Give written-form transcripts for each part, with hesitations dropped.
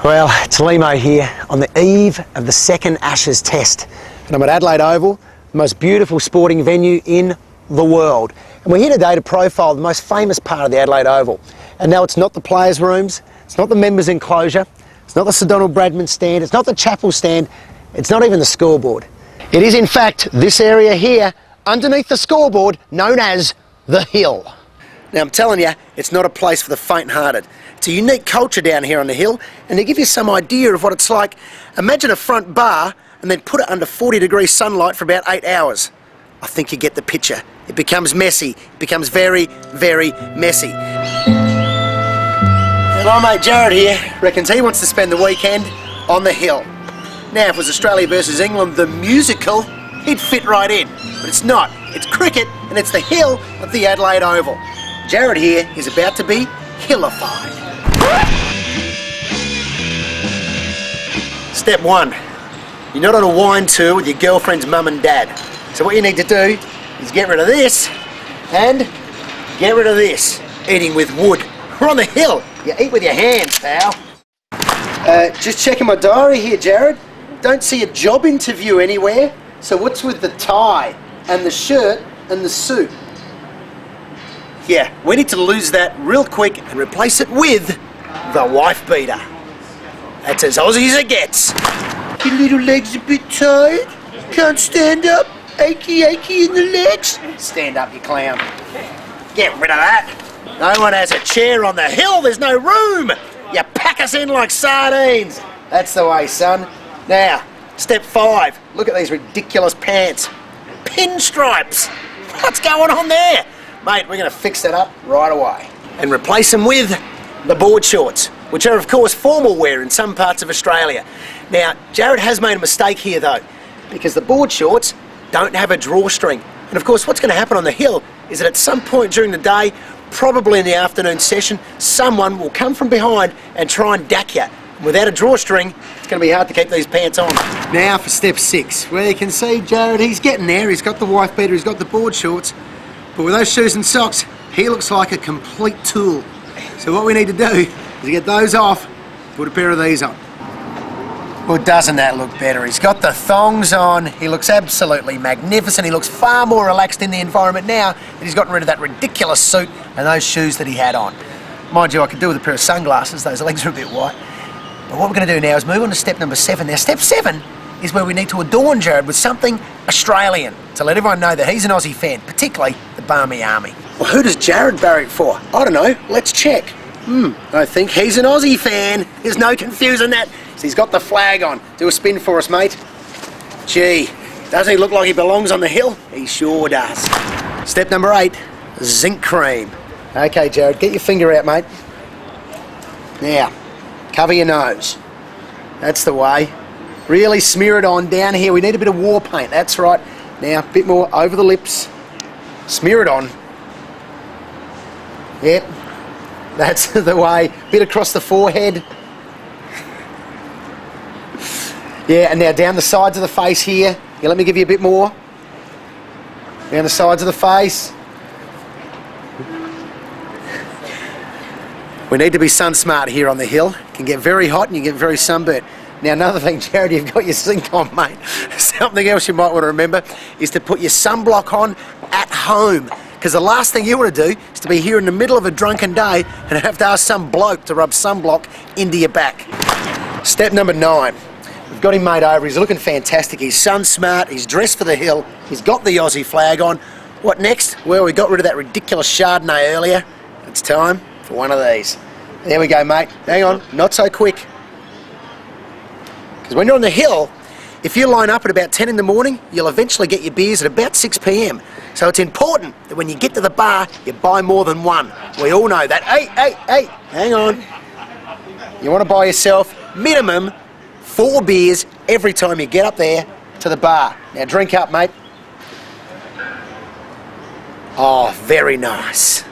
Well, it's Lehmo here on the eve of the second Ashes Test. And I'm at Adelaide Oval, the most beautiful sporting venue in the world. And we're here today to profile the most famous part of the Adelaide Oval. And no, it's not the players' rooms, it's not the members' enclosure, it's not the Sir Donald Bradman stand, it's not the chapel stand, it's not even the scoreboard. It is in fact this area here, underneath the scoreboard, known as the Hill. Now I'm telling you, it's not a place for the faint-hearted. It's a unique culture down here on the hill, and to give you some idea of what it's like, imagine a front bar and then put it under 40-degree sunlight for about 8 hours. I think you get the picture. It becomes messy. It becomes very, very messy. And my mate Jared here reckons he wants to spend the weekend on the hill. Now, if it was Australia versus England, the musical, he'd fit right in. But it's not. It's cricket, and it's the hill of the Adelaide Oval. Jared here is about to be hillified. Step one, you're not on a wine tour with your girlfriend's mum and dad. So what you need to do is get rid of this and get rid of this. Eating with wood. We're on the hill. You eat with your hands, pal. Just checking my diary here, Jared. Don't see a job interview anywhere. So what's with the tie and the shirt and the suit? Yeah, we need to lose that real quick and replace it with the wife beater. That's as Aussie as it gets. Your little legs a bit tired? Can't stand up? Achy in the legs? Stand up, you clown. Get rid of that. No one has a chair on the hill. There's no room. You pack us in like sardines. That's the way, son. Now, step 5. Look at these ridiculous pants. Pinstripes. What's going on there? Mate, we're going to fix that up right away and replace them with the board shorts, which are of course formal wear in some parts of Australia. Now, Jared has made a mistake here though, because the board shorts don't have a drawstring. And of course what's going to happen on the hill is that at some point during the day, probably in the afternoon session, someone will come from behind and try and dack you. Without a drawstring, it's going to be hard to keep these pants on. Now for step 6, where you can see Jared, he's getting there. He's got the wife beater, he's got the board shorts. But with those shoes and socks, he looks like a complete tool. So what we need to do is get those off, put a pair of these on. Well, doesn't that look better? He's got the thongs on, he looks absolutely magnificent, he looks far more relaxed in the environment now that he's gotten rid of that ridiculous suit and those shoes that he had on. Mind you, I could do with a pair of sunglasses, those legs are a bit white. But what we're going to do now is move on to step number 7. Now, step 7 is where we need to adorn Jared with something Australian to let everyone know that he's an Aussie fan, particularly the Barmy Army. Well, who does Jared barrack for? I don't know. Let's check. I think he's an Aussie fan. There's no confusing that. So he's got the flag on. Do a spin for us, mate. Gee, doesn't he look like he belongs on the hill? He sure does. Step number 8, zinc cream. Okay, Jared, get your finger out, mate. Now, cover your nose. That's the way. Really smear it on down here. We need a bit of war paint, that's right. Now, a bit more over the lips. Smear it on. Yep, that's the way. Bit across the forehead. Yeah, and now down the sides of the face here. Yeah, let me give you a bit more. Down the sides of the face. We need to be sun smart here on the hill. It can get very hot and you get very sunburnt. Now another thing, Jared, you've got your zinc on, mate. Something else you might want to remember is to put your sunblock on at home. Because the last thing you want to do is to be here in the middle of a drunken day and have to ask some bloke to rub sunblock into your back. Step number 9. We've got him made over. He's looking fantastic. He's sun smart. He's dressed for the hill. He's got the Aussie flag on. What next? Well, we got rid of that ridiculous Chardonnay earlier. It's time for one of these. There we go, mate. Hang on. Not so quick. Because when you're on the hill, if you line up at about 10 in the morning, you'll eventually get your beers at about 6 p.m. So it's important that when you get to the bar, you buy more than one. We all know that. Hey, hang on. You want to buy yourself minimum 4 beers every time you get up there to the bar. Now drink up, mate. Oh, very nice.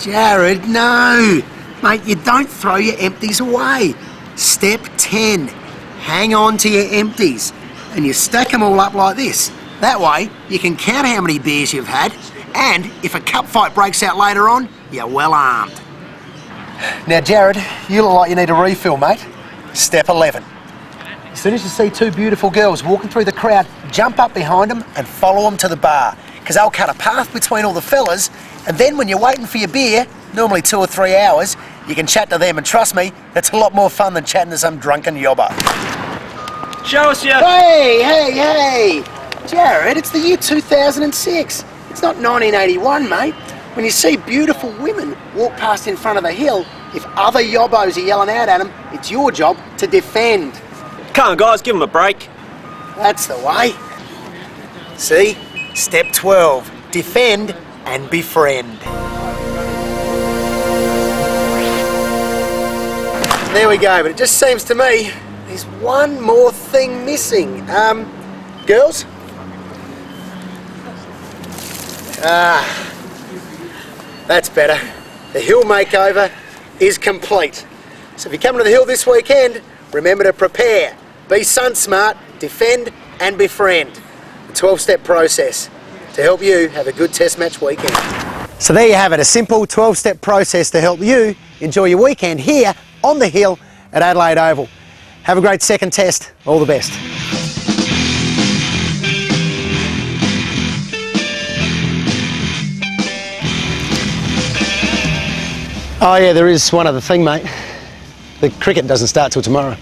Jared, no. Mate, you don't throw your empties away. Step 10, hang on to your empties and you stack them all up like this. That way you can count how many beers you've had, and if a cup fight breaks out later on, you're well armed. Now, Jared, you look like you need a refill, mate. Step 11. As soon as you see two beautiful girls walking through the crowd, jump up behind them and follow them to the bar, because they'll cut a path between all the fellas, and then when you're waiting for your beer, normally 2 or 3 hours, you can chat to them, and trust me, that's a lot more fun than chatting to some drunken yobber. Show us your... Hey! Jared, it's the year 2006. It's not 1981, mate. When you see beautiful women walk past in front of the hill, if other yobbos are yelling out at them, it's your job to defend. Come on, guys, give them a break. That's the way. See? Step 12. Defend and befriend. There we go, but it just seems to me there's one more thing missing. Girls? That's better. The hill makeover is complete. So if you're coming to the hill this weekend, remember to prepare, be sun smart, defend and befriend. A 12-step process to help you have a good test match weekend. So there you have it, a simple 12-step process to help you enjoy your weekend here on the hill at Adelaide Oval. Have a great second test. All the best. Oh yeah, there is one other thing, mate. The cricket doesn't start till tomorrow.